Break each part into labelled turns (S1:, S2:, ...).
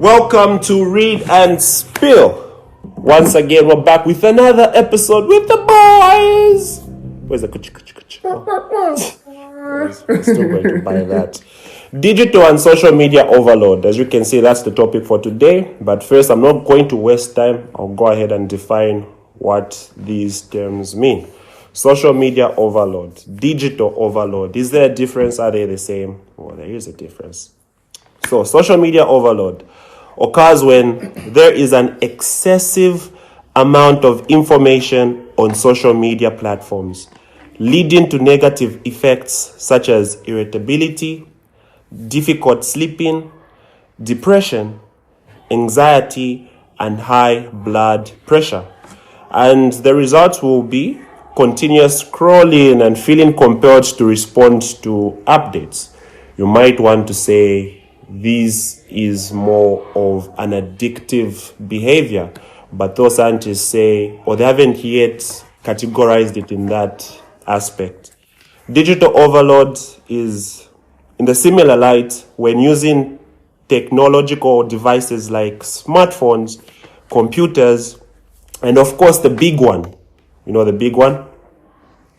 S1: Welcome to Read and Spill. Once again, we're back with another episode with the boys. Where's the kuch? We're still going to buy that. Digital and social media overload. As you can see, that's the topic for today. But first, I'm not going to waste time. I'll go ahead and define what these terms mean. Social media overload, digital overload. Is there a difference? Are they the same? Well, there is a difference. So, social media overload occurs when there is an excessive amount of information on social media platforms, leading to negative effects such as irritability, difficult sleeping, depression, anxiety, and high blood pressure. And the results will be continuous scrolling and feeling compelled to respond to updates. You might want to say this is more of an addictive behavior, but those scientists say, or they haven't yet categorized it in that aspect. Digital overload is in the similar light when using technological devices like smartphones, computers, and of course the big one. You know the big one?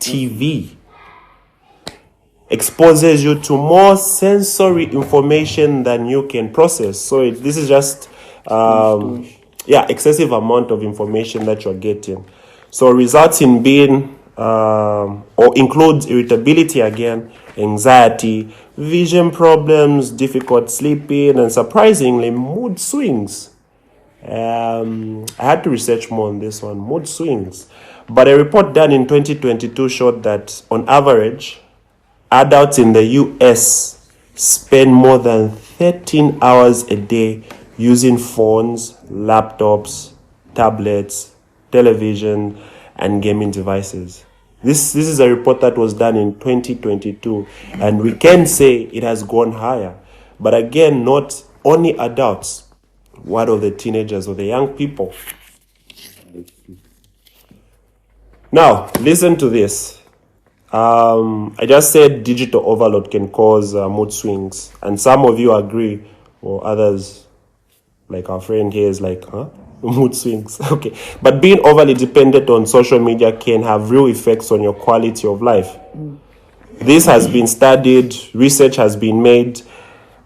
S1: TV. Exposes you to more sensory information than you can process. So this is just, excessive amount of information that you're getting. So results in being, or includes irritability again, anxiety, vision problems, difficult sleeping, and surprisingly, mood swings. I had to research more on this one, mood swings. But a report done in 2022 showed that on average, adults in the US spend more than 13 hours a day using phones, laptops, tablets, television, and gaming devices. This is a report that was done in 2022, and we can say it has gone higher. But again, not only adults. What of the teenagers or the young people? Now, listen to this. I just said digital overload can cause mood swings. And some of you agree, or others, like our friend here, is like, mood swings. Okay. But being overly dependent on social media can have real effects on your quality of life. This has been studied, research has been made,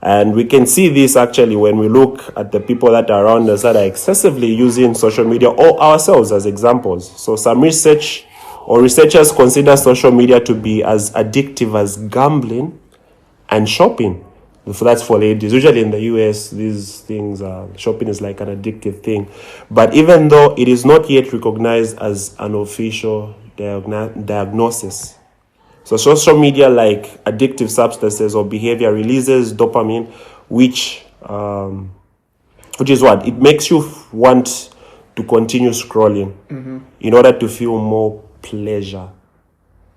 S1: and we can see this actually when we look at the people that are around us that are excessively using social media, or ourselves as examples. So some researchers consider social media to be as addictive as gambling and shopping. So that's for ladies. Usually in the US, these things, shopping is like an addictive thing. But even though it is not yet recognized as an official diagnosis, so social media, like addictive substances or behavior, releases dopamine, which is what? It makes you want to continue scrolling in order to feel more pleasure.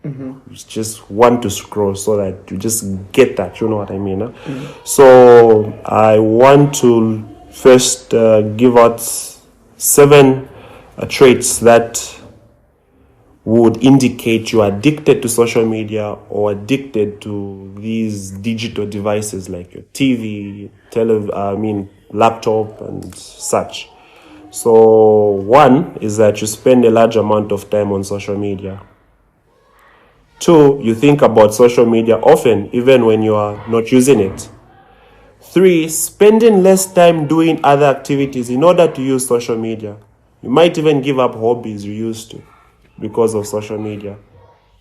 S1: You just want to scroll so that you just get that, you know what I mean? Huh? So I want to first give out 7 traits that would indicate you're addicted to social media or addicted to these digital devices like your TV, laptop, and such. So 1 is that you spend a large amount of time on social media. 2, you think about social media often, even when you are not using it. 3, spending less time doing other activities in order to use social media. You might even give up hobbies you used to because of social media.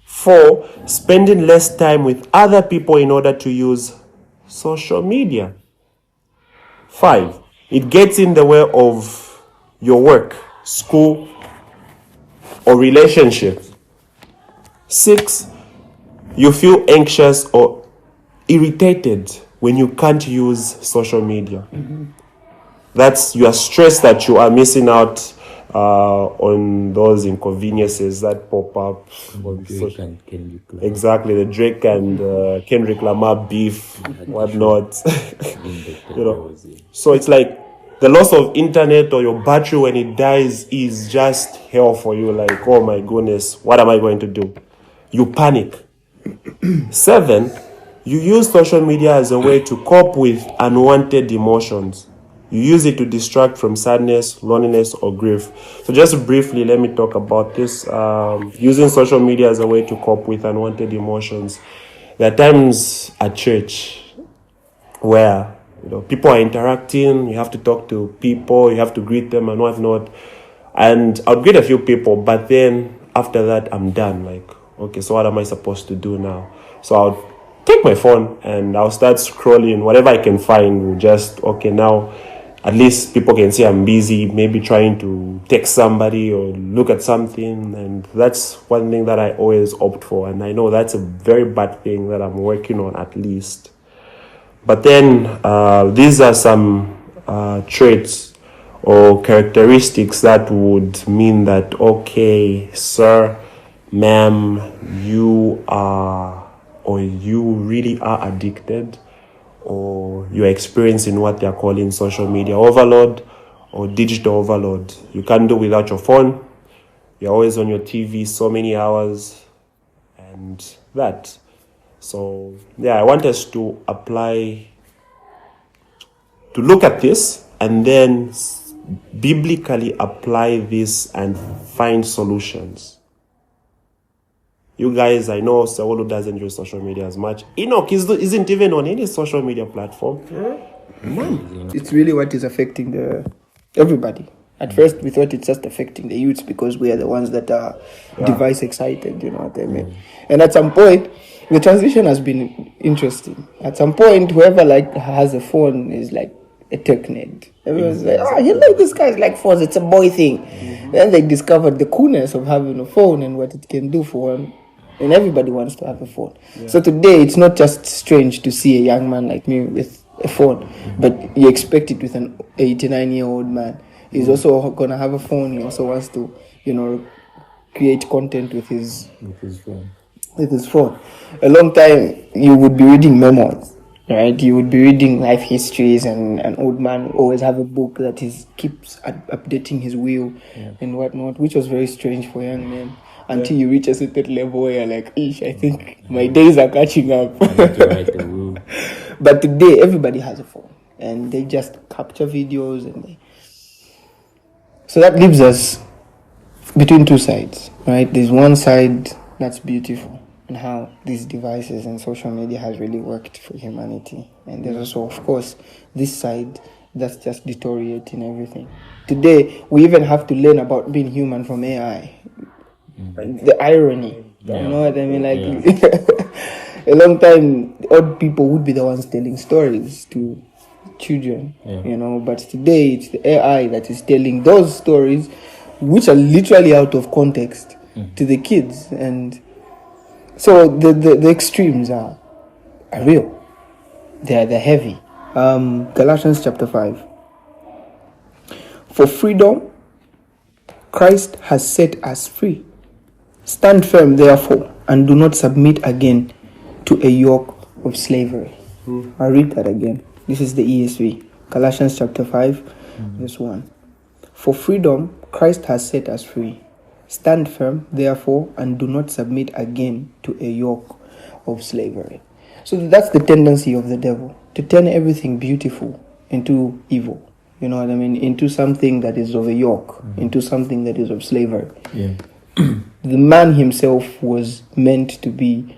S1: 4, spending less time with other people in order to use social media. 5, it gets in the way of your work, school, or relationship. 6, you feel anxious or irritated when you can't use social media. That's, you are stressed that you are missing out on those inconveniences that pop up.
S2: Drake and Kendrick Lamar.
S1: Exactly, the Drake and Kendrick Lamar beef, whatnot. So it's like the loss of internet or your battery when it dies is just hell for you. Like, oh my goodness, what am I going to do? You panic. 7, you use social media as a way to cope with unwanted emotions. You use it to distract from sadness, loneliness, or grief. So just briefly, let me talk about this. Using social media as a way to cope with unwanted emotions. There are times at church where people are interacting, you have to talk to people, you have to greet them and whatnot. And I'll greet a few people, but then after that, I'm done. Like, okay, so what am I supposed to do now? So I'll take my phone and I'll start scrolling. Whatever I can find, now at least people can see I'm busy, maybe trying to text somebody or look at something. And that's one thing that I always opt for. And I know that's a very bad thing that I'm working on at least. But then these are some traits or characteristics that would mean that, okay, sir, ma'am, you really are addicted, or you're experiencing what they're calling social media overload or digital overload. You can't do without your phone. You're always on your TV so many hours and that. So, I want us to look at this and then biblically apply this and find solutions. You guys, I know Saulu doesn't use social media as much. Enoch isn't even on any social media platform.
S3: None. It's really what is affecting everybody. At first, we thought it's just affecting the youths because we are the ones that are device excited, you know what I mean? And at some point, the transition has been interesting. At some point, whoever has a phone is like a tech nerd. Everyone's like, this guy's like phones, it's a boy thing. Mm-hmm. Then they discovered the coolness of having a phone and what it can do for them. And everybody wants to have a phone. Yeah. So today, it's not just strange to see a young man like me with a phone, but you expect it with an 89-year-old man. He's also going to have a phone. He also wants to, create content with his phone. A long time, you would be reading memoirs, right? You would be reading life histories, and an old man always have a book that keeps updating his will and whatnot, which was very strange for young men. Until you reach a certain level where you're like, I think my days are catching up. But today, everybody has a phone. And they just capture videos. So that leaves us between two sides, right? There's one side that's beautiful and how these devices and social media has really worked for humanity. And there's also, of course, this side that's just deteriorating everything. Today, we even have to learn about being human from AI. The irony, you know what I mean? A long time, old people would be the ones telling stories to children, but today it's the AI that is telling those stories, which are literally out of context to the kids. And so the extremes are real. They're heavy. Galatians chapter 5. For freedom, Christ has set us free. Stand firm, therefore, and do not submit again to a yoke of slavery. I'll read that again. This is the ESV. Galatians chapter 5, verse 1. For freedom, Christ has set us free. Stand firm, therefore, and do not submit again to a yoke of slavery. So that's the tendency of the devil, to turn everything beautiful into evil. You know what I mean? Into something that is of a yoke, into something that is of slavery. Yeah. The man himself was meant to be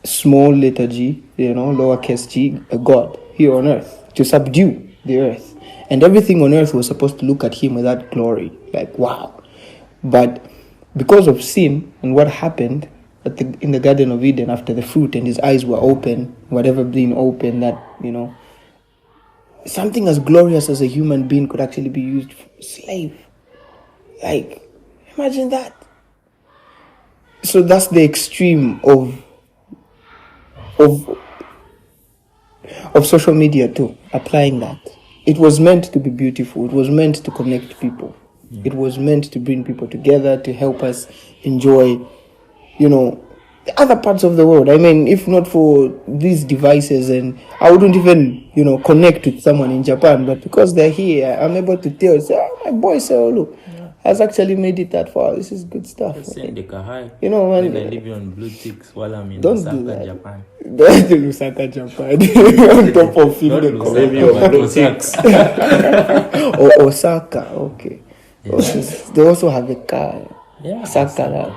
S3: small letter g, lowercase g, a god here on earth, to subdue the earth. And everything on earth was supposed to look at him with that glory, like wow. But because of sin and what happened in the Garden of Eden after the fruit and his eyes were open, whatever being open, that, something as glorious as a human being could actually be used for a slave. Like, imagine that. So that's the extreme of social media too, applying that. It was meant to be beautiful. It was meant to connect people. Yeah. It was meant to bring people together, to help us enjoy, the other parts of the world. I mean, if not for these devices, and I wouldn't even, connect with someone in Japan, but because they're here, I'm able to say, my boy Saulu, has actually made it that far. This is good stuff.
S2: Send the kahai.
S3: You know, man.
S2: Then I leave you on blue ticks while I'm in
S3: Don't
S2: Osaka,
S3: do that.
S2: Japan.
S3: Don't do Lusaka, Japan. On top of Finland.
S1: Maybe on blue ticks.
S3: Or Osaka, okay.
S2: Yeah.
S3: They also have a car.
S2: Yeah.
S3: Osaka.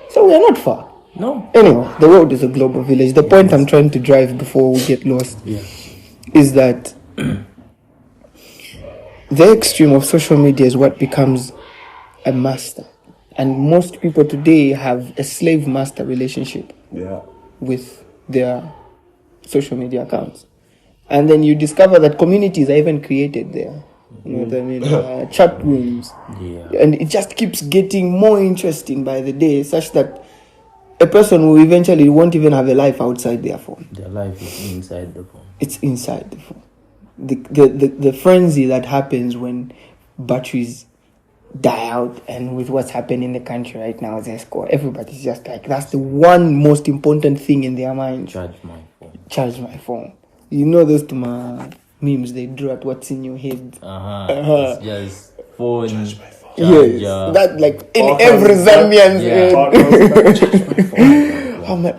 S3: So we are not far.
S2: No.
S3: Anyway, the world is a global village. The point I'm trying to drive before we get lost is that the extreme of social media is what becomes a master. And most people today have a slave-master relationship with their social media accounts. And then you discover that communities are even created there. You know what I mean? Chat rooms.
S2: Yeah.
S3: And it just keeps getting more interesting by the day, such that a person who eventually won't even have a life outside their phone.
S2: Their life is inside the phone.
S3: It's inside the phone. The frenzy that happens when batteries die out, and with what's happening in the country right now, everybody's just like, that's the one most important thing in their mind.
S2: Charge my phone.
S3: Charge my phone. You know those to my memes they drew at what's in your head.
S2: It's just phone.
S1: Charge my phone.
S3: Yes, that like in every Zambian's head.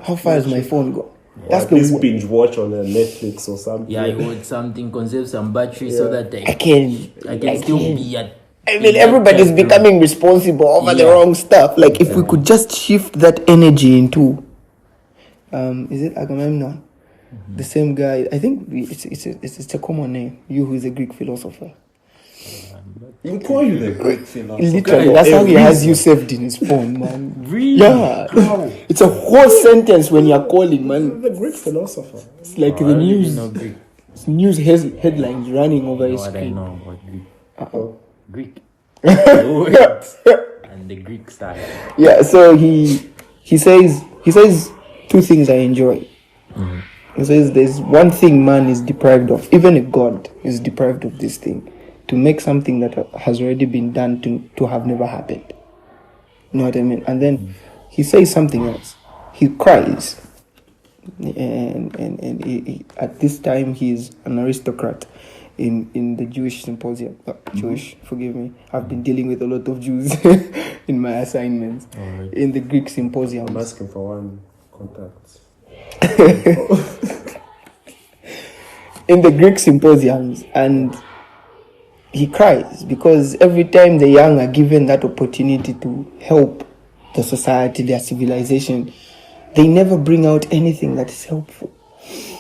S3: How far does my phone go?
S1: That's the binge watch on a Netflix or something.
S2: Yeah, I want something, conserve some battery so that
S3: I can
S2: still be at.
S3: I mean, everybody's becoming responsible over the wrong stuff. Like, if we could just shift that energy into, is it Agamemnon? The same guy. I think it's a common name. You, who is a Greek philosopher.
S1: He'll call you the Greek philosopher.
S3: Literally, that's how he has you saved in his phone, man.
S2: Really?
S3: Yeah. It's a whole sentence when you're calling, man.
S1: The Greek philosopher.
S3: It's like the news headlines running over his screen.
S2: I know about Greek. Greek. And the Greek style.
S3: Yeah, so he says two things I enjoy. He says there's one thing man is deprived of, even a god is deprived of this thing, to make something that has already been done to have never happened. You know what I mean? And then he says something else. He cries. And he, at this time he's an aristocrat in the Jewish symposium. Jewish, forgive me. I've been dealing with a lot of Jews in my assignments.
S2: Right.
S3: In the Greek symposium.
S1: I'm asking for one contact.
S3: In the Greek symposiums, and he cries because every time the young are given that opportunity to help the society, their civilization, they never bring out anything that is helpful.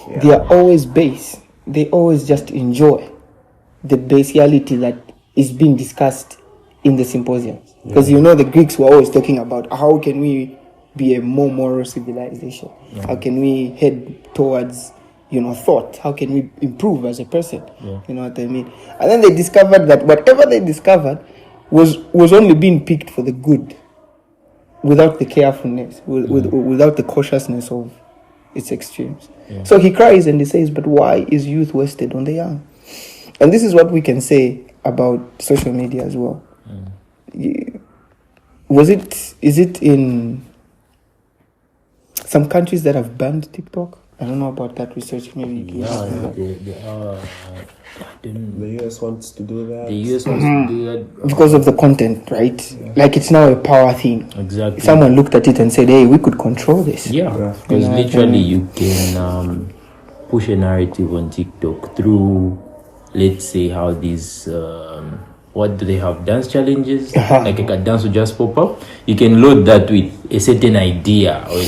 S3: Yeah. They are always base. They always just enjoy the basiality that is being discussed in the symposiums. Because you know the Greeks were always talking about how can we be a more moral civilization? Yeah. How can we head towards, thought? How can we improve as a person? Yeah. You know what I mean? And then they discovered that whatever they discovered was only being picked for the good, without the carefulness, without the cautiousness of its extremes. Yeah. So he cries and he says, but why is youth wasted on the young? And this is what we can say about social media as well. Is it in some countries that have banned TikTok? I don't know about that research. Maybe
S2: the
S1: US wants to do that.
S2: The US wants to do that
S3: because of the content, right? Yeah. Like it's now a power thing.
S2: Exactly.
S3: Someone looked at it and said, "Hey, we could control this."
S2: Yeah, because literally you can push a narrative on TikTok through, let's say, how these. What do they have? Dance challenges? Like a dance will just pop up. You can load that with a certain idea or a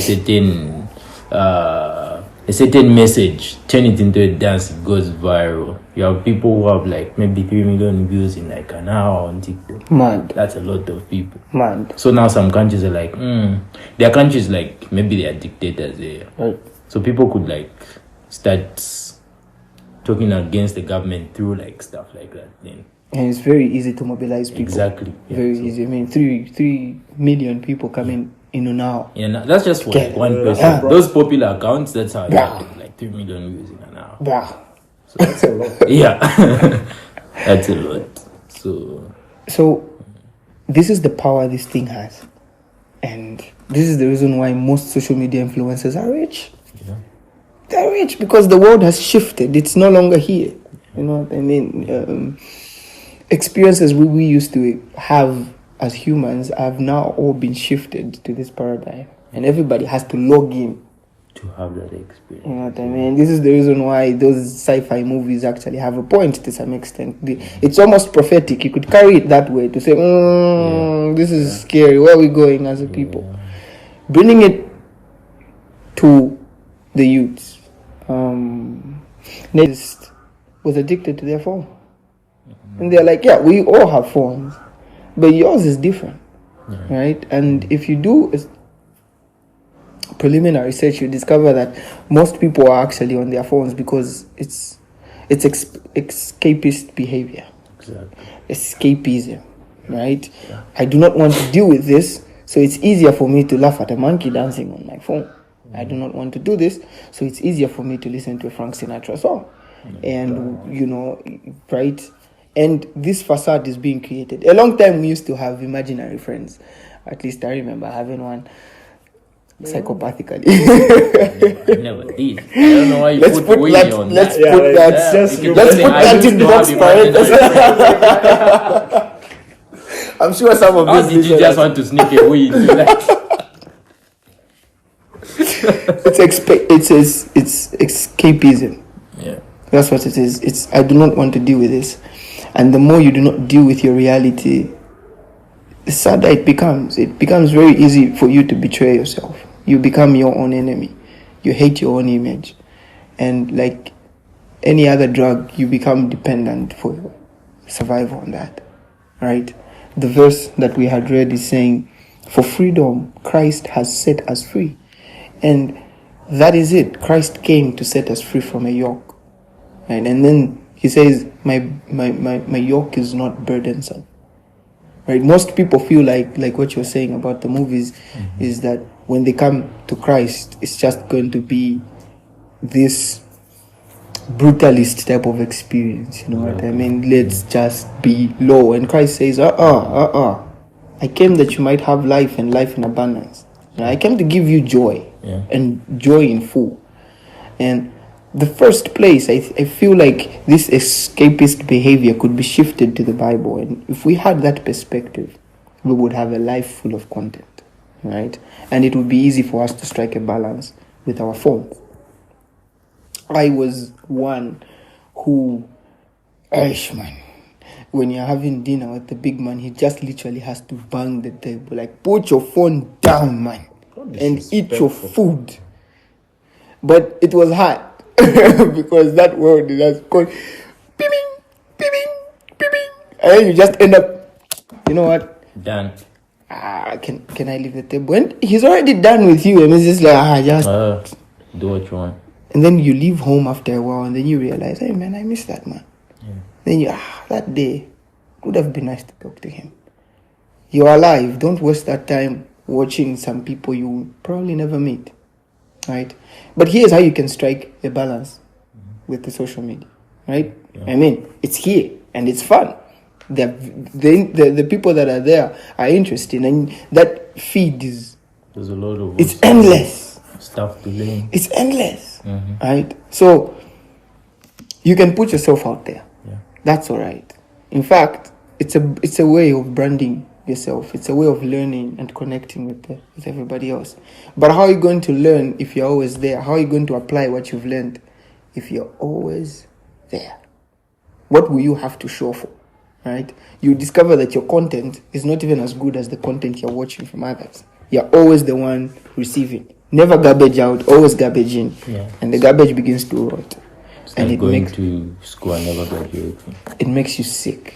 S2: certain message, turn it into a dance, it goes viral. You have people who have like maybe 3 million views in like an hour on TikTok.
S3: Mad.
S2: That's a lot of people.
S3: Mad.
S2: So now some countries are like, there are countries like maybe they are dictators there.
S3: Right.
S2: So people could like start talking against the government through like stuff like that then.
S3: And it's very easy to mobilize people.
S2: Exactly.
S3: Very easy. I mean, 3 million people coming in an hour.
S2: Yeah, that's just for like one person. Those popular accounts, that's how you get like 3 million views in an hour.
S1: So that's a lot.
S2: Yeah, that's a lot.
S3: So this is the power this thing has. And this is the reason why most social media influencers are rich. Yeah. They're rich because the world has shifted. It's no longer here. You know what I mean? Experiences we used to have as humans have now all been shifted to this paradigm, and everybody has to log in
S2: to have that experience.
S3: You know what I mean? This is the reason why those sci-fi movies actually have a point to some extent. It's almost prophetic. You could carry it that way to say, this is scary. Where are we going as a people? Bringing it to the youths. Next was addicted to their phone. And they're like, yeah, we all have phones, but yours is different, right? And if you do preliminary research, you discover that most people are actually on their phones because it's escapist behavior.
S2: Exactly.
S3: Escapism, right? Yeah. I do not want to deal with this, so it's easier for me to laugh at a monkey dancing on my phone. I do not want to do this, so it's easier for me to listen to a Frank Sinatra song. And, right? And this facade is being created. A long time we used to have imaginary friends. At least I remember having one. Psychopathically.
S2: I never did. I don't know why you
S3: let's
S2: put
S3: that,
S2: on
S3: let's
S2: that.
S3: Put that. Let's put that in box parentheses. I'm sure some of
S2: How did you just want to sneak a weed?
S3: It's escapism.
S2: Yeah.
S3: That's what it is. It's I do not want to deal with this. And the more you do not deal with your reality, the sadder it becomes very easy for you to betray yourself. You become your own enemy. You hate your own image. And like any other drug, you become dependent for your survival on that. Right? The verse that we had read is saying, for freedom, Christ has set us free. And that is it. Christ came to set us free from a yoke. Right? And then he says, my yoke is not burdensome. Right? Most people feel like what you're saying about the movies is that when they come to Christ, it's just going to be this brutalist type of experience. You know what I mean? Let's just be low. And Christ says, I came that you might have life and life in abundance. I came to give you joy and joy in full. And the first place, I feel like this escapist behavior could be shifted to the Bible. And if we had that perspective, we would have a life full of content, right? And it would be easy for us to strike a balance with our phones. I was one who, when you're having dinner with the big man, he just literally has to bang the table. Like, put your phone down, man, and eat your food. But it was hard. Because that word is just called beeping, beeping, beeping. And then you just end up, you know what?
S2: Done.
S3: Can I leave the table? And he's already done with you. And it's just like, just
S2: do what you want.
S3: And then you leave home after a while and then you realize, hey man, I miss that man. Yeah. Then you, that day, would have been nice to talk to him. You're alive. Don't waste that time watching some people you probably never meet. Right? But here's how you can strike a balance with the social media, right? Yeah. I mean, it's here and it's fun. The people that are there are interesting, and that feed is...
S2: There's a lot of...
S3: It's endless.
S2: Stuff to learn.
S3: It's endless, right? So, you can put yourself out there. Yeah. That's all right. In fact, it's a way of branding yourself. It's a way of learning and connecting with everybody else. But how are you going to learn if you're always there? How are you going to apply what you've learned if you're always there? What will you have to show for? Right? You discover that your content is not even as good as the content you're watching from others. You're always the one receiving. Never garbage out, always garbage in. Yeah. And the garbage begins to rot.
S2: It's and like going to school and never graduating.
S3: It makes you sick.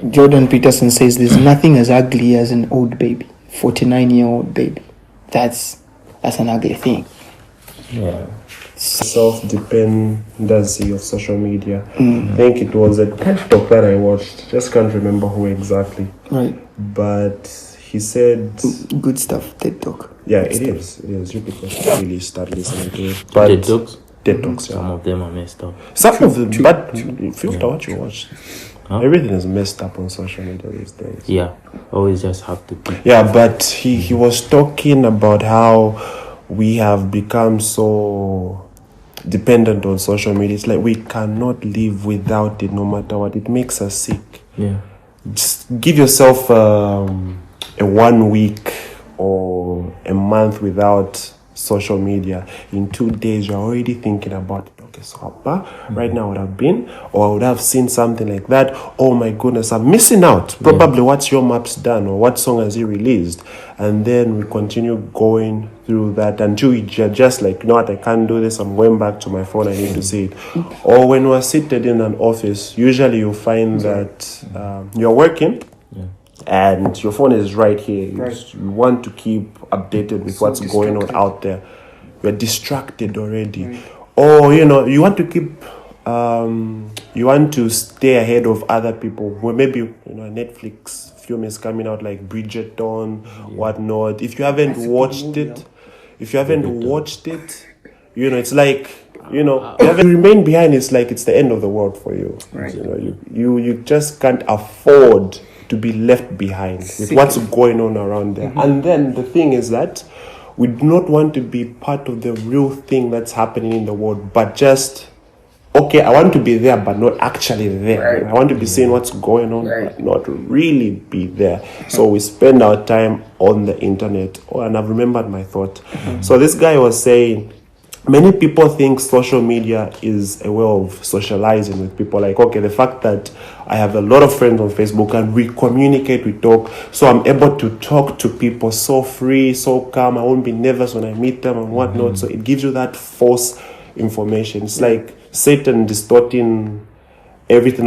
S3: Jordan Peterson says there's nothing as ugly as an old baby, 49-year-old baby. That's an ugly thing.
S2: Yeah.
S1: Self-dependency of social media. I think it was a TED Talk that I watched. Just can't remember who exactly.
S3: Right.
S1: But he said...
S3: Good stuff, TED Talk.
S1: Yeah, it is. You people should really start listening to it. But
S2: TED Talks?
S1: TED Talks, yeah.
S2: Some of them are messed up.
S1: Some of them, but filter what you watch. Everything is messed up on social media these days.
S2: Yeah, always just have to keep.
S1: Yeah, but he was talking about how we have become so dependent on social media. It's like we cannot live without it no matter what. It makes us sick.
S2: Yeah.
S1: Just give yourself a 1 week or a month without social media. In 2 days, you're already thinking about, okay, so right now I would have been, or I would have seen something like that. Oh my goodness, I'm missing out. Probably what's your map's done, or what song has he released? And then we continue going through that until you're just like, you know what, I can't do this. I'm going back to my phone. I need to see it. Or when we're seated in an office, usually you find that you're working. And your phone is right here. You want to keep updated with what's going on out there. You're distracted already. Or, you want to keep, you want to stay ahead of other people. Where maybe, a Netflix film is coming out like Bridgerton, whatnot. If you haven't watched it, it's like, you remain behind. It's like it's the end of the world for you.
S3: Right.
S1: You just can't afford to be left behind with what's going on around there. And then the thing is that we do not want to be part of the real thing that's happening in the world, but just, okay, I want to be there, but not actually there. Right. I want to be seeing what's going on, but not really be there. So we spend our time on the internet. And I've remembered my thought. So this guy was saying, many people think social media is a way of socializing with people. Like, okay, the fact that I have a lot of friends on Facebook and we communicate, we talk, so I'm able to talk to people so free, so calm. I won't be nervous when I meet them and whatnot. So it gives you that false information. It's like Satan distorting everything.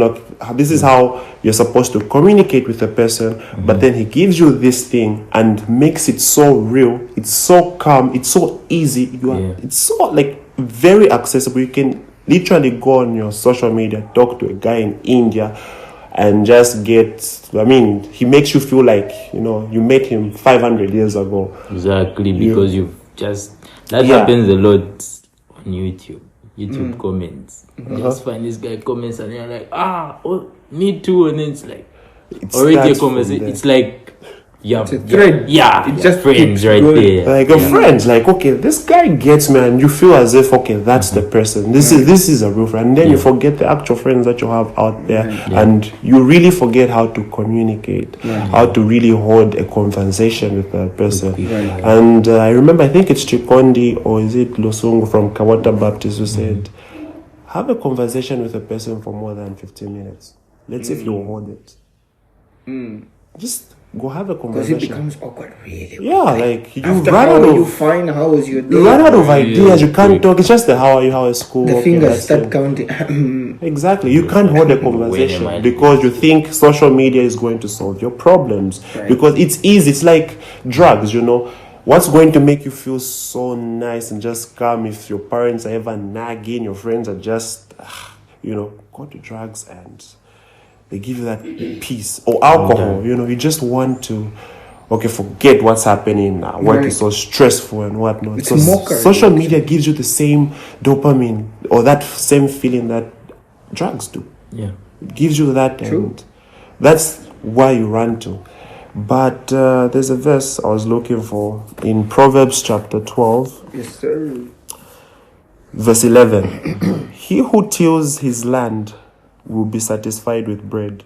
S1: This is how you're supposed to communicate with a person, but then he gives you this thing and makes it so real. It's so calm. It's so easy. It's so like very accessible. You can literally go on your social media, talk to a guy in India, and just he makes you feel like you met him 500 years ago.
S2: Exactly, because that happens a lot on YouTube comments. You just find this guy comments and you're like, me too, and then it's like already a conversation. It's like
S3: it's a thread.
S2: It's just friends right there.
S1: Like a friend, like, okay, this guy gets me, and you feel as if, okay, that's the person. This is a real friend. And then you forget the actual friends that you have out there, and you really forget how to communicate, how to really hold a conversation with that person. And I remember, I think it's Chikondi, or is it Losungu from Kawata Baptist, who said, have a conversation with a person for more than 15 minutes. Let's see if you hold it. Just go have a conversation.
S3: Because it becomes awkward, really.
S1: Yeah, like you
S3: After
S1: run out of,
S3: you find how was your day.
S1: You run out of ideas. You can't talk. It's just the how are you, how is school.
S3: The fingers start counting.
S1: Exactly. You can't hold a conversation because you think social media is going to solve your problems. Because it's easy. It's like drugs, What's going to make you feel so nice and just calm if your parents are ever nagging, your friends are just, go to drugs and they give you that peace. Or alcohol, you just want to, forget what's happening now. Work is so stressful and whatnot.
S3: It's mockery.
S1: Social media gives you the same dopamine or that same feeling that drugs do.
S2: Yeah.
S1: It gives you that.
S3: True.
S1: And that's why you run to. But there's a verse I was looking for in Proverbs chapter 12.
S3: Yes, sir.
S1: Verse 11. He who tills his land will be satisfied with bread,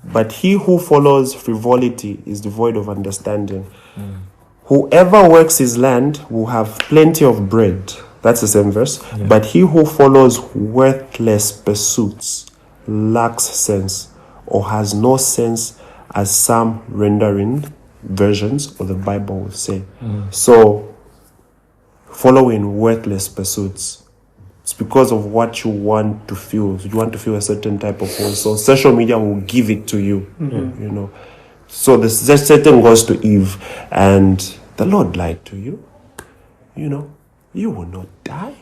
S1: but he who follows frivolity is devoid of understanding. Whoever works his land will have plenty of bread. That's the same verse. But he who follows worthless pursuits lacks sense, or has no sense, as some rendering versions of the Bible will say. So, following worthless pursuits, it's because of what you want to feel. You want to feel a certain type of way. So, social media will give it to you, So, the Satan goes to Eve, and the Lord lied to you. You will not die.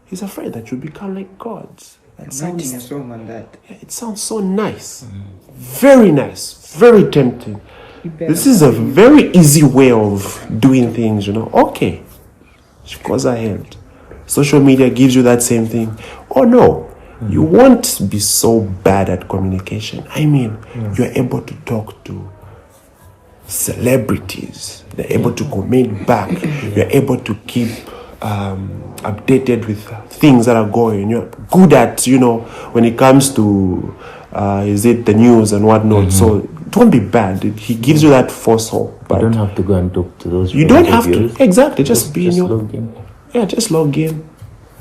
S1: He's afraid that you'll become like gods.
S3: I'm writing a song on that.
S1: Yeah, it sounds so nice. Very nice. Very tempting. This is a very easy way of doing things, Okay. She goes ahead. Social media gives you that same thing. Oh no. You won't be so bad at communication. I mean, you're able to talk to celebrities. They're able to comment back. You're able to keep updated with things that are going. You're good at, when it comes to, is it the news and whatnot. So it won't be bad. He gives you that force hope.
S2: You
S1: But
S2: don't have to go and talk to those.
S1: you don't
S2: friends
S1: have
S2: of
S1: to.
S2: yours.
S1: Exactly. Just be in
S2: Just
S1: your...
S2: log in.
S1: Yeah, just log in.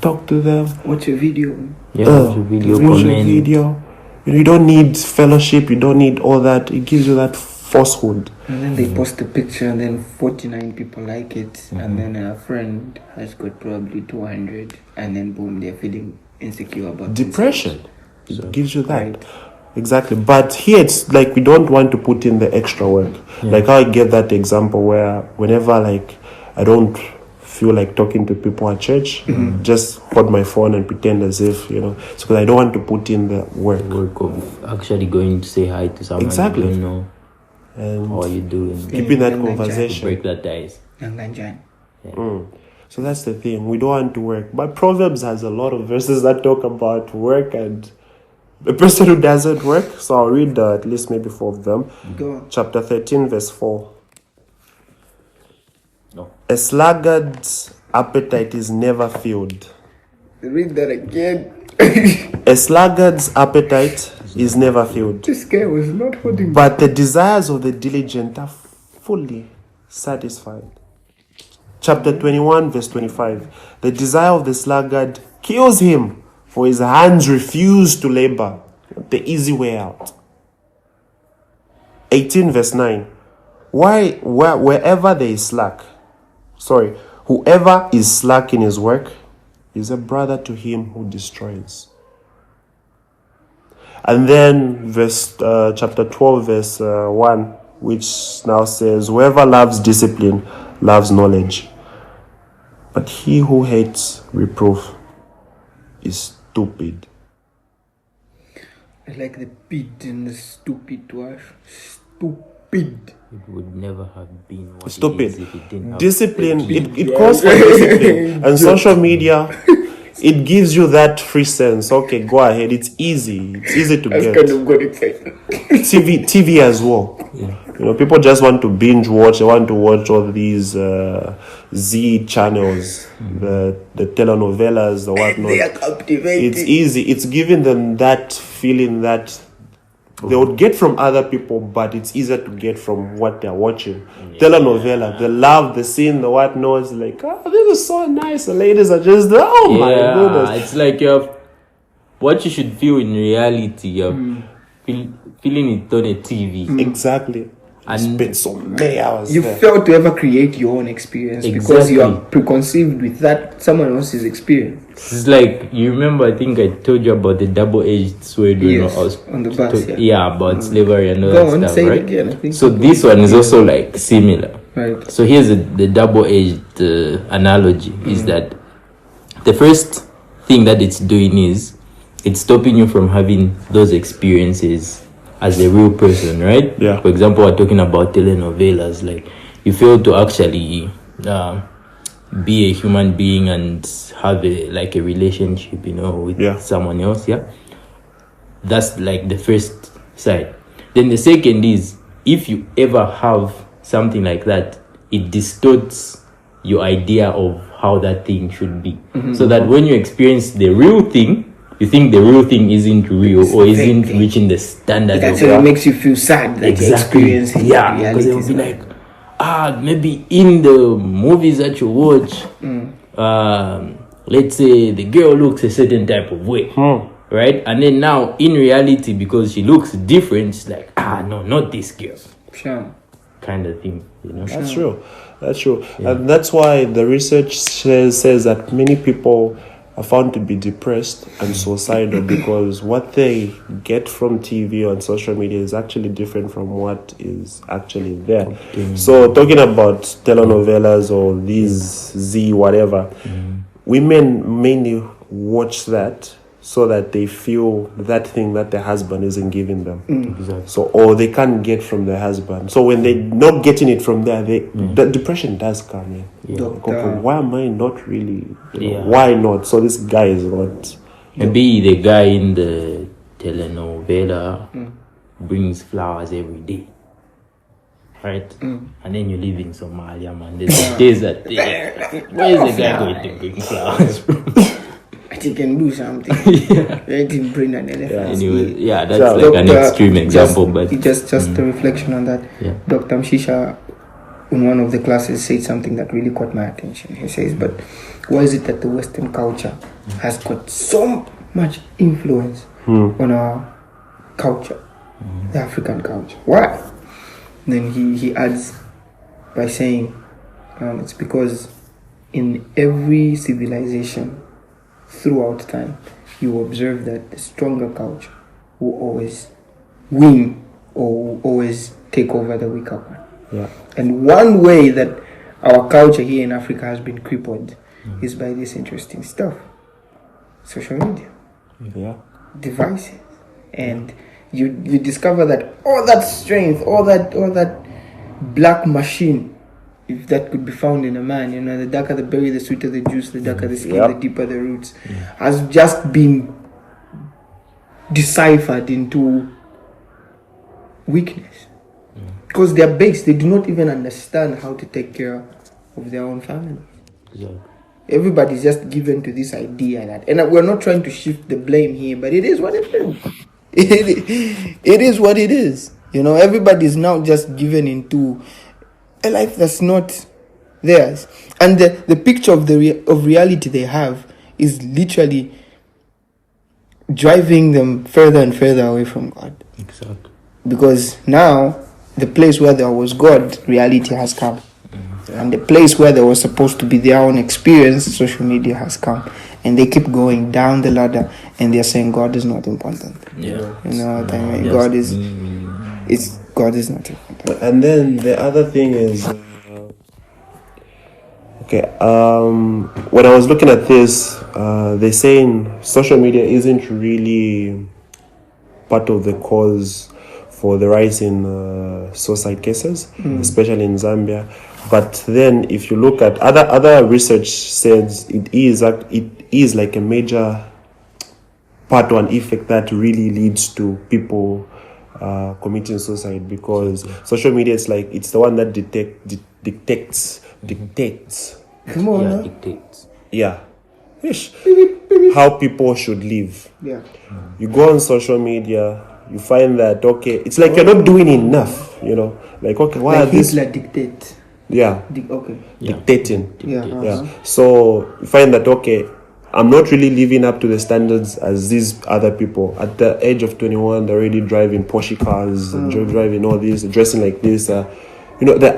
S1: Talk to them.
S3: Watch a video.
S2: Yeah, watch a video,
S1: watch a
S2: comment.
S1: video. You don't need fellowship. You don't need all that. It gives you that falsehood.
S3: And then they post a picture and then 49 people like it. And then a friend has got probably 200. And then boom, they're feeling insecure about
S1: Depression. It gives you that.
S3: Right.
S1: Exactly. But here it's like we don't want to put in the extra work. Like I get that example where whenever like I don't feel like talking to people at church, just hold my phone and pretend as if, it's because I don't want to put in the work.
S2: Work of actually going to say hi to someone.
S1: Exactly.
S2: You don't know
S1: And
S2: how are you doing.
S1: keeping that
S3: And then
S1: conversation.
S2: Break that ice.
S1: So that's the thing. We don't want to work. But Proverbs has a lot of verses that talk about work and the person who doesn't work. So I'll read at least maybe 4 of them.
S3: Go on.
S1: Chapter 13, verse 4.
S2: No.
S1: A sluggard's appetite is never filled.
S3: Read that again.
S1: A sluggard's appetite is never filled.
S3: This guy was not holding
S1: But the desires of the diligent are fully satisfied. Chapter 21, verse 25. The desire of the sluggard kills him, for his hands refuse to labor. The easy way out. 18, verse 9. Whoever is slack in his work is a brother to him who destroys. And then chapter 12, verse 1, which now says, whoever loves discipline loves knowledge, but he who hates reproof is stupid.
S3: I like the pid and the stupid wash. Stupid.
S2: It would never have been what
S1: Stupid.
S2: it is if it didn't have
S1: Discipline, it calls for discipline. And social media, it gives you that free sense. Okay, go ahead. It's easy. It's easy to get.
S3: Kind of got excited.
S1: TV as well.
S2: Yeah.
S1: People just want to binge watch. They want to watch all these Z channels, the telenovelas, the whatnot.
S3: They are captivating.
S1: It's easy. It's giving them that feeling that they would get from other people, but it's easier to get from what they're watching. Telenovela, the love, the scene, the whatnot. Like, this is so nice. The ladies are just, my goodness.
S2: It's like what you should feel in reality. You're feeling it on a TV.
S1: Exactly.
S2: And
S1: spend so many hours
S3: You
S1: there.
S3: fail to ever create your own experience because you are
S2: Exactly.
S3: preconceived with that someone else's experience.
S2: It's like, you remember, I think I told you about the double-edged sword.
S3: Yes,
S2: I was
S3: on the bus,
S2: about slavery and all
S3: Go
S2: that
S3: on,
S2: stuff,
S3: say it
S2: right?
S3: again, I think
S2: So
S3: you
S2: this one is also like similar.
S3: Right.
S2: So here's the double-edged analogy is that the first thing that it's doing is it's stopping you from having those experiences as a real person, right?
S1: Yeah.
S2: For example, we're talking about telenovelas. Like, you fail to actually be a human being and have a relationship, with someone else. Yeah. That's like the first side. Then the second is, if you ever have something like that, it distorts your idea of how that thing should be. So that when you experience the real thing, you think the real thing isn't real or isn't reaching the standard
S3: That
S2: of
S3: actually makes you feel sad that you're experiencing
S2: because
S3: reality.
S2: it will be like, maybe in the movies that you watch, let's say the girl looks a certain type of way, right? And then now in reality, because she looks different, it's like, no, not this girl,
S3: Sure.
S2: kind of thing,
S1: That's true. That's true. And that's why the research says that many people are found to be depressed and suicidal because what they get from TV and social media is actually different from what is actually there. So talking about telenovelas or these Z whatever, women mainly watch that so that they feel that thing that their husband isn't giving them.
S2: Exactly.
S1: So, or they can't get from their husband. So when they're not getting it from there, the depression does come in. Why am I not really? Why not? So this guy is not.
S2: Maybe the guy in the telenovela brings flowers every day, right? And then you live in Somalia, man. There's a desert there. Where is the guy going to bring flowers from?
S3: I he can do something. Let him bring an elephant.
S2: Anyway, that's like an extreme example, but
S3: just a reflection on that. Dr. Mshisha, in one of the classes, said something that really caught my attention. He says, but why is it that the Western culture has got so much influence on our culture, the African culture? Why? Then he adds by saying, it's because in every civilization throughout time, you observe that the stronger culture will always win or will always take over the weaker one.
S1: Yeah.
S3: And one way that our culture here in Africa has been crippled is by this interesting stuff. Social media.
S1: Yeah.
S3: Devices. And you discover that all that strength, all that black machine, if that could be found in a man, the darker the berry, the sweeter the juice, the darker the skin, the deeper the roots, has just been deciphered into weakness. Because they're based, they do not even understand how to take care of their own family.
S2: Exactly.
S3: Everybody's just given to this idea that, and we're not trying to shift the blame here, but it is what it is. It is what it is. Everybody's now just given into a life that's not theirs, and the picture of of reality they have is literally driving them further and further away from God.
S2: Exactly.
S3: Because now the place where there was God, reality has come. And the place where there was supposed to be their own experience, social media has come. And they keep going down the ladder and they're saying God is not important.
S2: Yeah.
S3: You know what I mean? God is not important.
S1: And then the other thing is, when I was looking at this, they're saying social media isn't really part of the cause for the rise in suicide cases, especially in Zambia. But then, if you look at other research, says it is like a major part or an effect that really leads to people committing suicide, because social media is like, it's the one that dictates.
S3: Come on, huh?
S2: Dictates.
S1: Yeah. How people should live.
S3: Yeah.
S1: You go on social media, you find that, okay, it's like you're not doing enough, like, okay, why
S3: like
S1: are these?
S3: Hitler dictate.
S1: Yeah.
S3: Okay.
S1: Dictating.
S3: Yeah.
S1: Yeah. So you find that, okay, I'm not really living up to the standards as these other people. At the age of 21, they're already driving Porsche cars, and driving all this, dressing like this. They're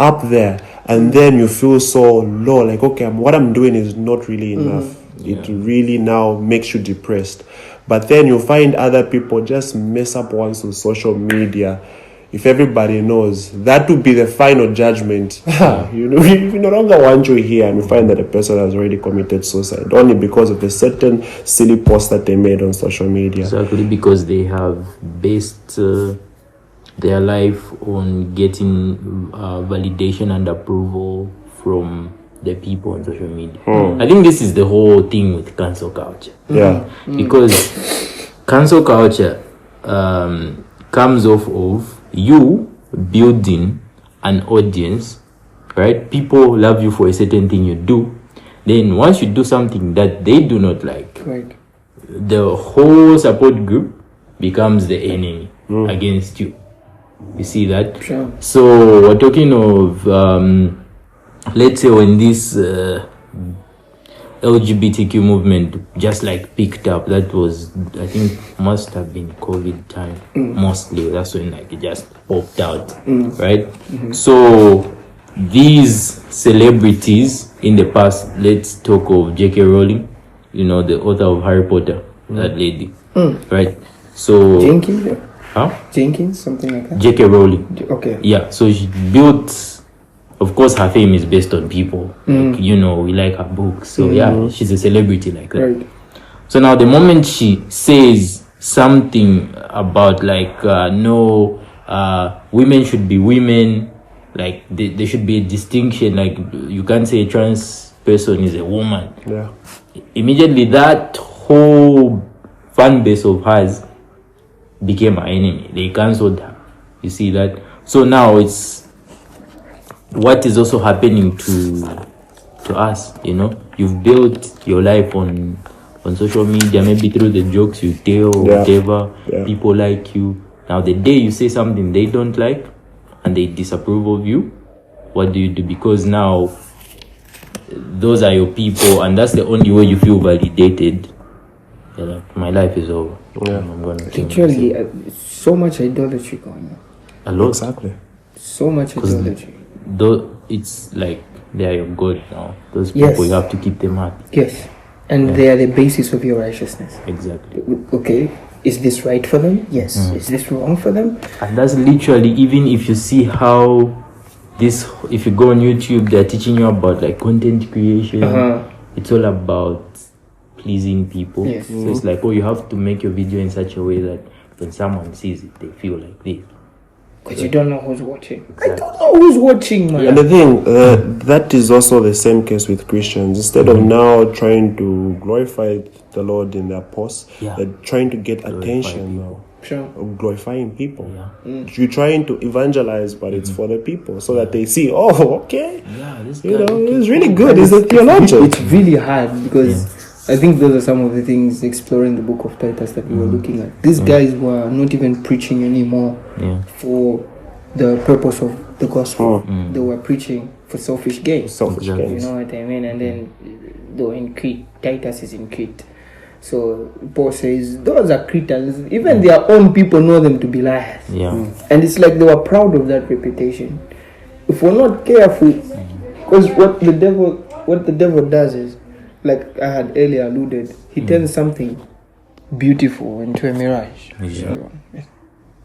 S1: up there. And then you feel so low, like, okay, what I'm doing is not really enough. It really now makes you depressed. But then you find other people just mess up once on social media. If everybody knows, that would be the final judgment. We no longer want you here, and we find that the person has already committed suicide only because of a certain silly post that they made on social media.
S2: Exactly, because they have based their life on getting validation and approval from the people on social media. I think this is the whole thing with cancel culture.
S1: Yeah.
S2: Because cancel culture comes off of you building an audience, right? People love you for a certain thing you do. Then once you do something that they do not like,
S3: Right.
S2: the whole support group becomes the enemy against you. You see that?
S3: Sure.
S2: So we're talking of, let's say when this LGBTQ movement just like picked up, that was, I think, must have been COVID time, mostly. That's when like it just popped out, right? So these celebrities in the past, let's talk of J.K. Rowling, the author of Harry Potter, that lady, right? So
S3: Jenkins?
S2: Huh?
S3: Jenkins, something like that.
S2: J.K. Rowling.
S3: Okay.
S2: Yeah, so she built. Of course, her fame is based on people. Like, we like her books. So, yeah, she's a celebrity like that.
S3: Right.
S2: So, now the moment she says something about, like, no, women should be women, like, there should be a distinction. Like, you can't say a trans person is a woman.
S1: Yeah.
S2: Immediately, that whole fan base of hers became her enemy. They cancelled her. You see that? So, now it's what is also happening to us. You've built your life on on social media, maybe through the jokes you tell or whatever, people like you. Now, the day you say something they don't like and they disapprove of you, what do you do? Because now those are your people, and that's the only way you feel validated. You're like, my life is over. I'm gonna
S3: literally, so much idolatry going on.
S2: A lot.
S1: Exactly.
S3: So much idolatry.
S2: Though it's like they are your God now. Those people, you have to keep them happy.
S3: Yes. And they are the basis of your righteousness.
S2: Exactly.
S3: Okay. Is this right for them? Yes. Is this wrong for them?
S2: And that's literally, even if you see how this, if you go on YouTube, they're teaching you about like content creation. It's all about pleasing people.
S3: Yes.
S2: So it's like, you have to make your video in such a way that when someone sees it, they feel like this.
S3: Because you don't know who's watching.
S2: Exactly.
S3: I don't know who's watching, man.
S1: And the thing, that is also the same case with Christians. Instead of now trying to glorify the Lord in their posts, they're trying to get attention now.
S3: Sure.
S1: Glorifying people. You're trying to evangelize, but it's for the people, so that they see, this guy, it's really good. He's a theologian.
S3: It's really hard because I think those are some of the things exploring the book of Titus that we were looking at. These guys were not even preaching anymore for the purpose of the gospel. They were preaching for selfish gain.
S1: Selfish gain.
S3: You know what I mean? And then they were in Crete. Titus is in Crete. So Paul says, those are Cretans. Even their own people know them to be liars. And it's like they were proud of that reputation. If we're not careful, because what the devil does is, like I had earlier alluded, he turns something beautiful into a mirage. So,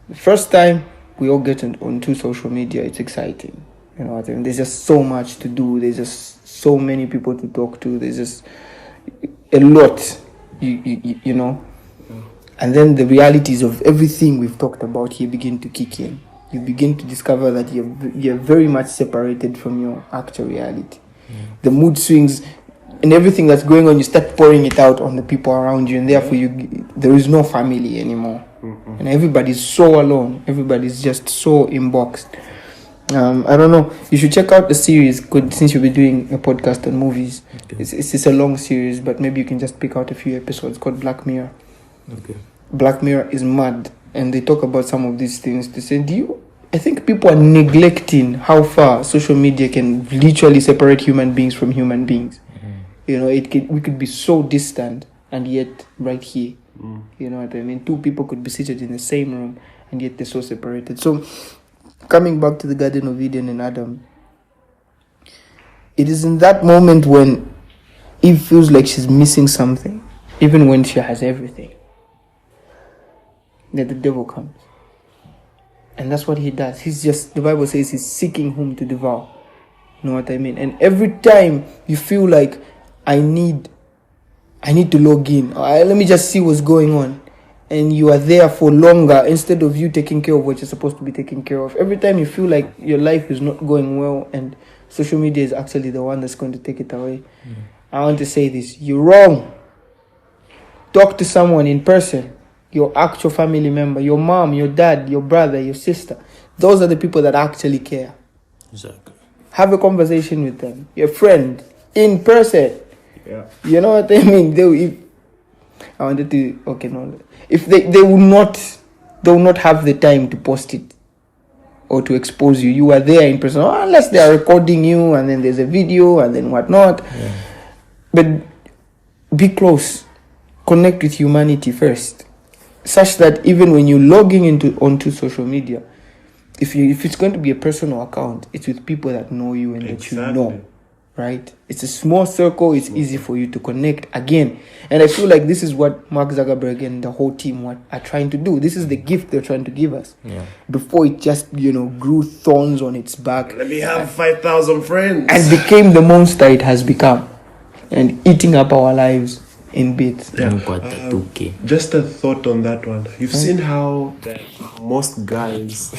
S3: the first time we all get onto social media, it's exciting. You know what I mean? There's just so much to do. There's just so many people to talk to. There's just a lot, you know. And then the realities of everything we've talked about here begin to kick in. You begin to discover that you're very much separated from your actual reality. The mood swings and everything that's going on, you start pouring it out on the people around you, and therefore there is no family anymore. And everybody's so alone. Everybody's just so inboxed. I don't know. You should check out the series, since you'll be doing a podcast on movies. It's a long series, but maybe you can just pick out a few episodes, called Black Mirror. Black Mirror is mad, and they talk about some of these things. They say, I think people are neglecting how far social media can literally separate human beings from human beings. You know, we could be so distant and yet right here. You know what I mean? Two people could be seated in the same room and yet they're so separated. So, coming back to the Garden of Eden and Adam, it is in that moment when Eve feels like she's missing something, even when she has everything, that the devil comes. And that's what he does. The Bible says he's seeking whom to devour. You know what I mean? And every time you feel like, I need to log in. Let me just see what's going on. And you are there for longer instead of you taking care of what you're supposed to be taking care of. Every time you feel like your life is not going well and social media is actually the one that's going to take it away, I want to say this. You're wrong. Talk to someone in person. Your actual family member. Your mom, your dad, your brother, your sister. Those are the people that actually care.
S2: Exactly.
S3: Have a conversation with them. Your friend. In person. You know what I mean? If they will not have the time to post it or to expose you. You are there in person, unless they are recording you and then there's a video and then whatnot. But be close, connect with humanity first, such that even when you're logging onto social media, if it's going to be a personal account, it's with people that know you and that you know. Right? It's a small circle. It's easy for you to connect again. And I feel like this is what Mark Zuckerberg and the whole team are trying to do. This is the gift they're trying to give us. Before it just, grew thorns on its back.
S1: Let me have 5,000 friends.
S3: And became the monster it has become. And eating up our lives in bits.
S1: Just a thought on that one. You've seen how most guys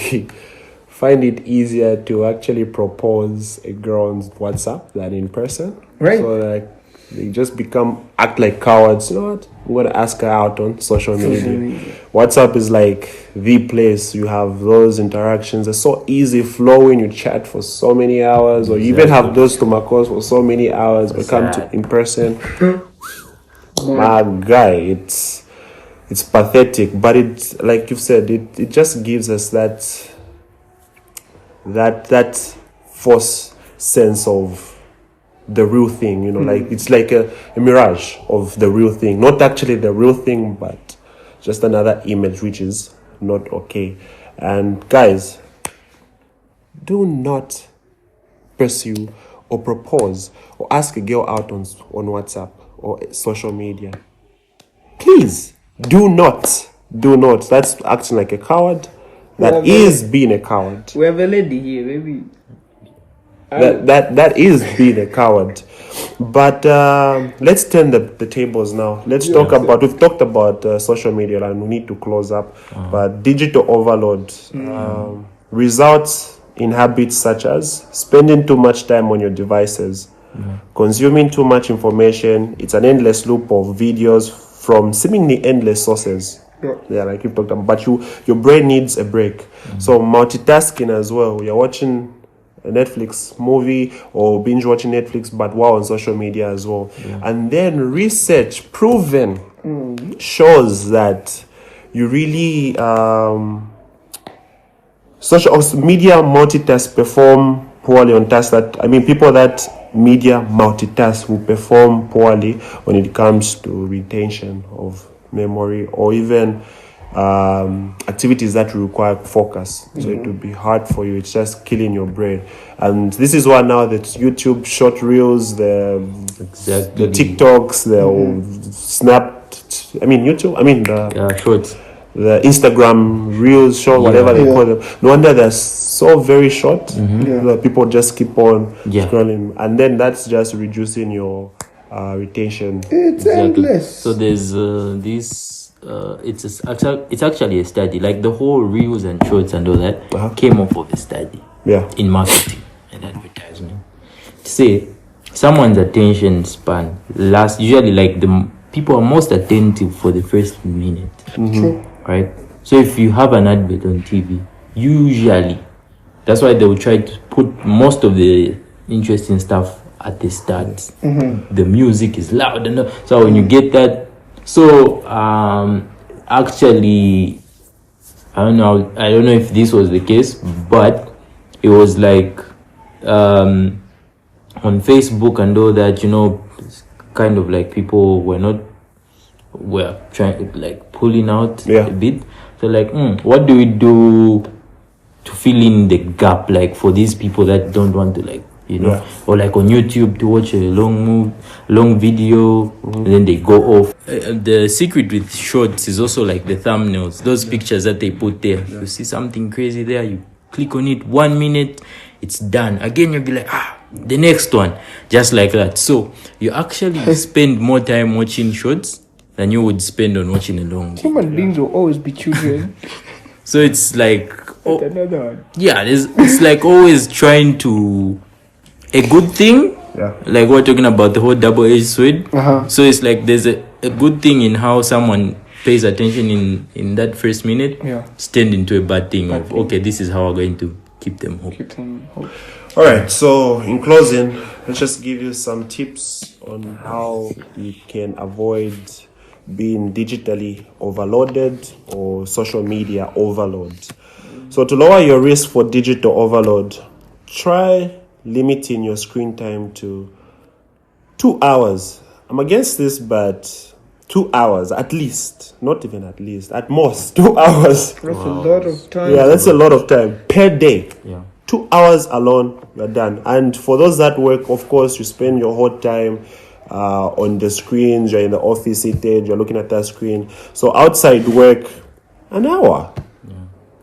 S1: find it easier to actually propose a girl on WhatsApp than in person.
S3: Right.
S1: So they just act like cowards. You know what? I'm going to ask her out on social media. WhatsApp is like the place. You have those interactions. It's so easy flowing. You chat for so many hours, or you even have those tomacos for so many hours. But come to in person, My guy, it's pathetic, but it's like you've said, it just gives us that false sense of the real thing, like it's like a mirage of the real thing, not actually the real thing, but just another image which is not okay. And guys, do not pursue or propose or ask a girl out on WhatsApp or social media. Please do not. That's acting like a coward. That is being a coward.
S3: We have a lady here, maybe.
S1: That is being a coward. But let's turn the tables now. Let's talk about. We've talked about social media, and we need to close up. But digital overload results in habits such as spending too much time on your devices, consuming too much information. It's an endless loop of videos from seemingly endless sources. Yeah, like you've talked about. But your brain needs a break. So multitasking as well. You're watching a Netflix movie or binge watching Netflix, but wow, on social media as well. And then research proven shows that you really social media multitask perform poorly on tasks people that media multitask will perform poorly when it comes to retention of memory or even activities that require focus. So it will be hard for you. It's just killing your brain. And this is why now that YouTube short reels, the TikToks, the
S2: shorts,
S1: the Instagram reels, short, whatever they call them. No wonder they're so very short. People just keep on scrolling, and then that's just reducing your retention.
S3: It's endless.
S2: So there's this. It's actually a study. Like the whole reels and shorts and all that came off of a study. In marketing and advertisement. Say someone's attention span lasts usually like the people are most attentive for the first minute. Right? So if you have an advert on TV, usually that's why they will try to put most of the interesting stuff at the start. The music is loud enough. So when you get that, actually, I don't know if this was the case, but it was like on Facebook and all that, kind of like people were trying like pulling out a bit. So like, what do we do to fill in the gap, like for these people that don't want to or like on YouTube to watch a long video, and then they go off. The secret with shorts is also like the thumbnails, those pictures that they put there. You see something crazy there, you click on it, 1 minute, it's done. Again, you'll be like, the next one, just like that. So you actually spend more time watching shorts than you would spend on watching a long video.
S3: Human beings will always be children.
S2: So it's like,
S3: another one.
S2: It's like always trying to a good thing. Like we're talking about the whole double-edged sword. So it's like there's a good thing in how someone pays attention in that first minute, stand into a bad thing of okay, this is how we're going to keep them hooked.
S1: All right, so in closing, let's just give you some tips on how you can avoid being digitally overloaded or social media overload. So to lower your risk for digital overload, try limiting your screen time to 2 hours. I'm against this, but 2 hours at least, not even at least, at most 2 hours.
S3: That's a lot of time.
S1: Yeah, that's a lot of time per day. 2 hours alone, you're done. And for those that work, of course, you spend your whole time on the screens. You're in the office seated, you're looking at that screen. So outside work, an hour.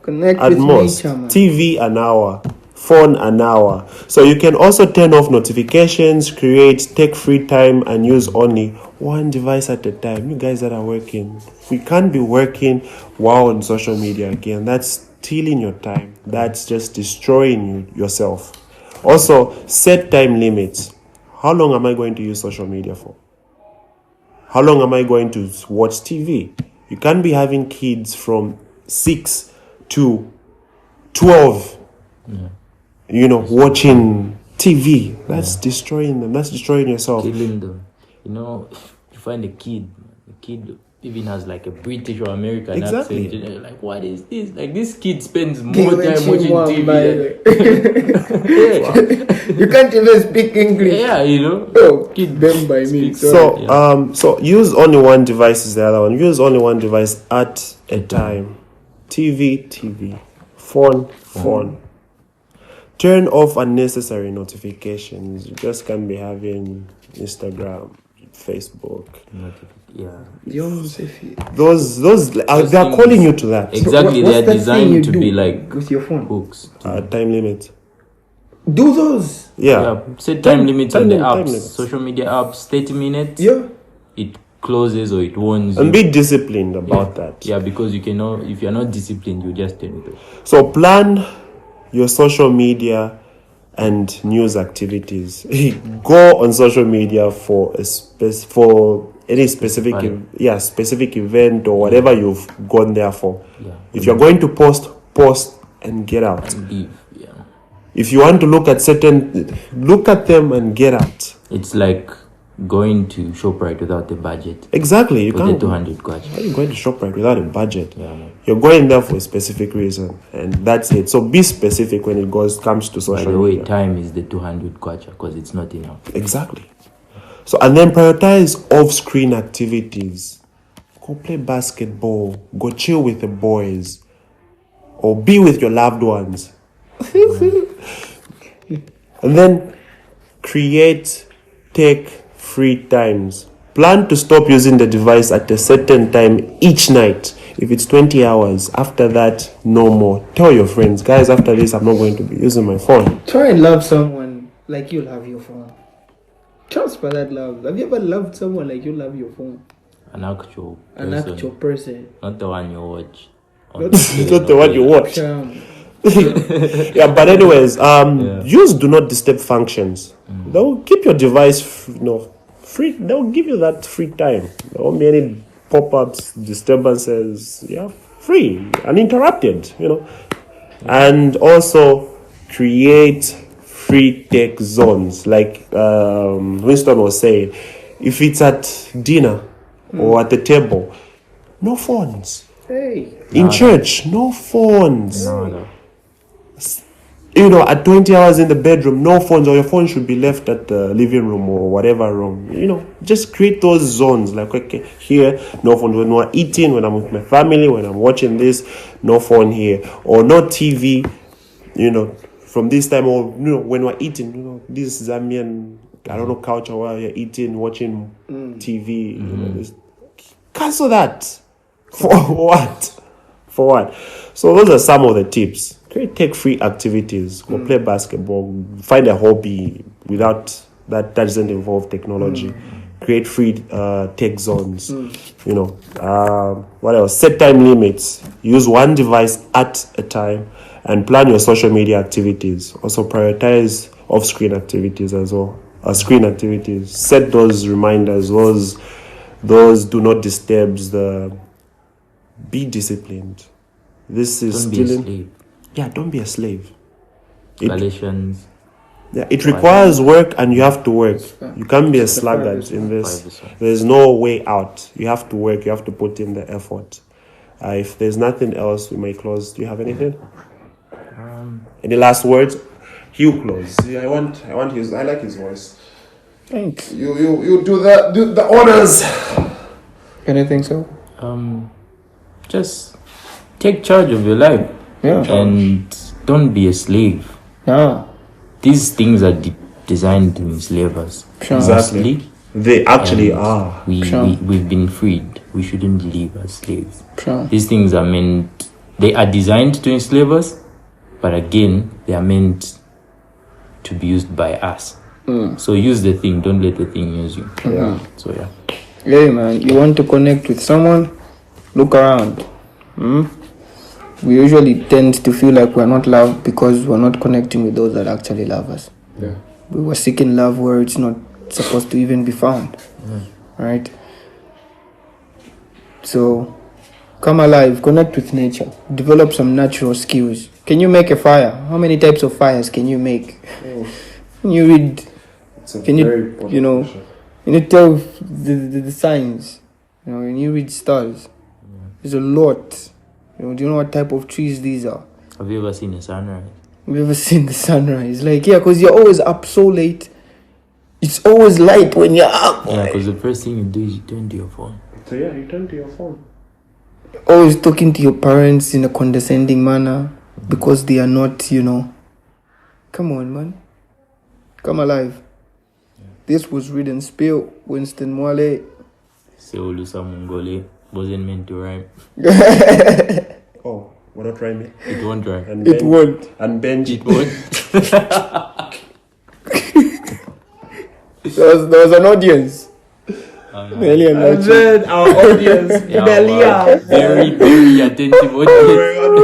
S3: Connect
S1: at
S3: with
S1: most.
S3: nature, man.
S1: TV, an hour. Phone, an hour. So you can also turn off notifications, take free time, and use only one device at a time. You guys that are working, we can't be working while on social media again. That's stealing your time. That's just destroying yourself. Also, set time limits. How long am I going to use social media for? How long am I going to watch TV? You can't be having kids from 6 to 12. Watching TV. That's destroying them. That's destroying yourself.
S2: Killing them. find a kid even has like a British or American
S1: Exactly.
S2: accent. You know, like, what is this? Like, this kid spends more
S3: Give
S2: time
S3: it
S2: watching
S3: one,
S2: TV.
S3: by the way. You can't even speak English.
S2: Yeah, you know.
S3: Oh,
S2: Kid
S3: them by me.
S2: speaks-
S3: Sorry.
S1: So so use only one device is the other one. Use only one device at a time. TV, phone. Turn off unnecessary notifications. You just can't be having Instagram, Facebook.
S2: Yeah.
S1: Those they are
S2: things-
S1: calling you to that.
S2: Exactly,
S3: What's
S2: they are
S3: that thing you
S2: designed to
S3: do
S2: be like
S3: with your phone?
S2: hooks.
S1: Time limit.
S3: Do those.
S2: Yeah, set time limits on the
S1: time
S2: apps,
S1: limits.
S2: social media apps, 30 minutes.
S3: Yeah.
S2: It closes or it warns
S1: And
S2: you.
S1: be disciplined about that.
S2: Yeah, because you cannot, if you're not disciplined, you just turn it off.
S1: So plan your social media and news activities. Go on social media for for any specific specific event or whatever you've gone there for.
S2: Yeah.
S1: If you're going to post and get out.
S2: Leave, yeah.
S1: If you want to look at them and get out.
S2: It's like going to ShopRite without a budget.
S1: Exactly. You
S2: With
S1: can't
S2: the 200 kwacha.
S1: How are you going to ShopRite without a budget?
S2: Yeah, man.
S1: You're going there for a specific reason, and that's it. So be specific when it comes to
S2: By
S1: social
S2: the way,
S1: media.
S2: time is the 200 kwacha because it's not enough.
S1: Exactly. So, and then prioritize off-screen activities. Go play basketball. Go chill with the boys, or be with your loved ones. And then create tech-free times. Plan to stop using the device at a certain time each night. If it's 20 hours, after that, no more. Tell your friends, guys, after this, I'm not going to be using my phone.
S3: Try and love someone like you love your phone. Transfer that love. Have you ever loved someone like you love your phone?
S2: An actual
S3: An
S2: person,
S3: actual person.
S2: not the one you watch.
S1: It's not the one you watch.
S3: Charm.
S1: Yeah, but anyways, use do not disturb functions. They'll keep your device, free. They'll give you that free time. There won't be any pop-ups, disturbances. Yeah, free, uninterrupted. And also create free tech zones, like Winston was saying. If it's at dinner or at the table, no phones.
S3: Hey.
S1: In church, no phones.
S2: No.
S1: At 20 hours in the bedroom, no phones, or your phone should be left at the living room or whatever room. Just create those zones. Like, okay, here, no phone. When we're eating, when I'm with my family, when I'm watching this, no phone here. Or no TV, from this time, or, when we're eating, this Zambian, I don't know, culture where you're eating, watching TV. Cancel that. For what? So those are some of the tips. Create tech-free activities. Go play basketball. Find a hobby without that doesn't involve technology. Create free tech zones. What else? Set time limits. Use one device at a time, and plan your social media activities. Also prioritize off-screen activities as well. Screen activities. Set those reminders. Those do not disturb. Be disciplined. This is
S2: Don't be a slave.
S1: Yeah, don't be a slave.
S2: Galatians.
S1: Yeah, it requires work, and you have to work. You can't be a sluggard in this. There's no way out. You have to work. You have to put in the effort. If there's nothing else, we may close. Do you have anything? Any last words? He'll close. Yeah, I like his voice.
S3: Thanks.
S1: You do the honors.
S3: Anything so?
S2: Just take charge of your life.
S3: Yeah.
S2: And don't be a slave.
S3: Yeah.
S2: These things are designed to enslave us.
S3: Sure.
S1: Exactly.
S2: Mostly.
S1: They actually
S2: And
S1: are.
S2: We've been freed. We shouldn't live as slaves.
S3: Sure.
S2: These things they are designed to enslave us, but again, they are meant to be used by us. So use the thing, don't let the thing use you.
S1: Yeah.
S2: So yeah.
S3: Hey man, you want to connect with someone? Look around. We usually tend to feel like we're not loved because we're not connecting with those that actually love us.
S1: Yeah.
S3: We were seeking love where it's not supposed to even be found. Right? So, come alive, connect with nature, develop some natural skills. Can you make a fire? How many types of fires can you make? Can you read?
S1: It's a
S3: Can
S1: very
S3: you,
S1: important question.
S3: You need to tell the signs. You know, when you read stars, there's a lot. You know, do you know what type of trees these are?
S2: Have you ever seen a sunrise?
S3: Have you ever seen the sunrise? Like, yeah, because you're always up so late. It's always light when you're up.
S2: Yeah, because the first thing you do is you turn to your phone.
S1: So yeah, you turn to your phone.
S3: Always talking to your parents in a condescending manner because they are not, you know. Come on, man. Come alive. This was read and spill. Winston Mwale.
S2: Seolusa Mongole wasn't meant to rhyme.
S1: Oh, we're not rhyming.
S2: It won't rhyme.
S1: And
S3: It won't.
S1: And Benji.
S2: It won't.
S3: There was an audience. Really
S1: And
S3: unlucky.
S1: then our audience,
S2: Yeah,
S1: Belia.
S2: very, very attentive audience.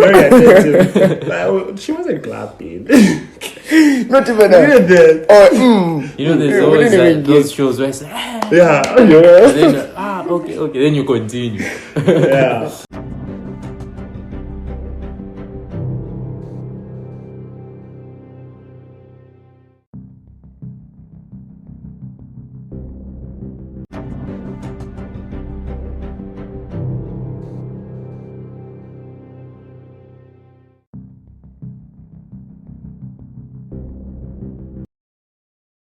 S1: Very attentive. She wasn't clapping.
S3: Not even
S1: Look at that.
S2: You know, there's
S3: Yeah,
S2: always
S3: we didn't
S2: like, those shows where it's like,
S1: Yeah.
S2: then, okay, then you continue.
S1: Yeah.